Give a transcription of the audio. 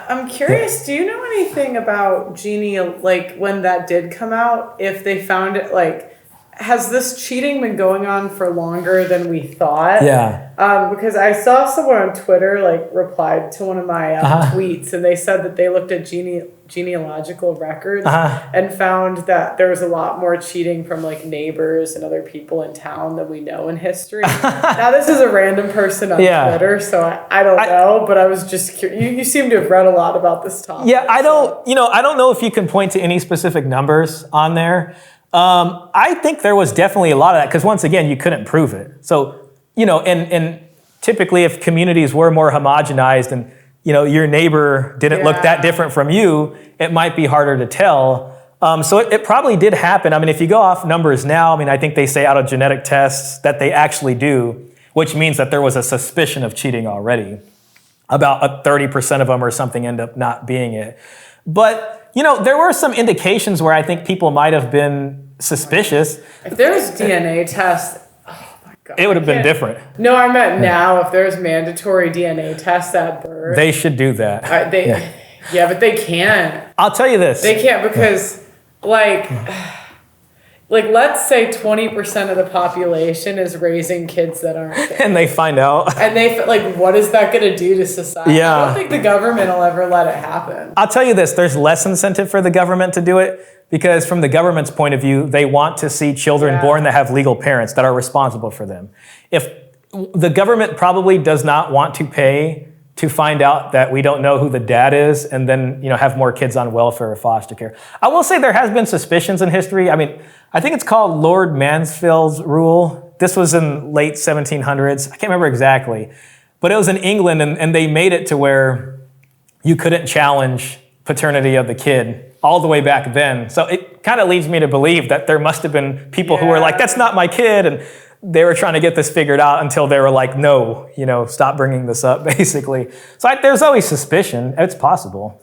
I'm curious, do you know anything about like when that did come out, if they found it, like, has this cheating been going on for longer than we thought? Yeah. Because I saw someone on Twitter, like, replied to one of my tweets, and they said that they looked at genealogical records and found that there was a lot more cheating from, like, neighbors and other people in town than we know in history. Now, this is a random person on Twitter, so I don't know, but I was just curious. You seem to have read a lot about this topic. Yeah, I don't know if you can point to any specific numbers on there. I think there was definitely a lot of that because once again, you couldn't prove it. So, and typically if communities were more homogenized and, your neighbor didn't look that different from you, it might be harder to tell. So it probably did happen. I mean, if you go off numbers now, I think they say out of genetic tests that they actually do, which means that there was a suspicion of cheating already. About 30% of them or something end up not being it. But, there were some indications where I think people might have been suspicious. If there's DNA tests, oh my God. It would have been different. No, I meant now, if there's mandatory DNA tests at birth. They should do that. But they can't. I'll tell you this. They can't because, like, let's say 20% of the population is raising kids that aren't kids. And they find out. And what is that going to do to society? Yeah. I don't think the government will ever let it happen. I'll tell you this, there's less incentive for the government to do it because from the government's point of view, they want to see children born that have legal parents that are responsible for them. If the government probably does not want to pay to find out that we don't know who the dad is and then, have more kids on welfare or foster care. I will say there has been suspicions in history. I think it's called Lord Mansfield's rule. This was in late 1700s. I can't remember exactly, but it was in England and they made it to where you couldn't challenge paternity of the kid all the way back then. So it kind of leads me to believe that there must have been people who were like, that's not my kid. And they were trying to get this figured out until they were like, no, stop bringing this up, basically. So there's always suspicion. It's possible.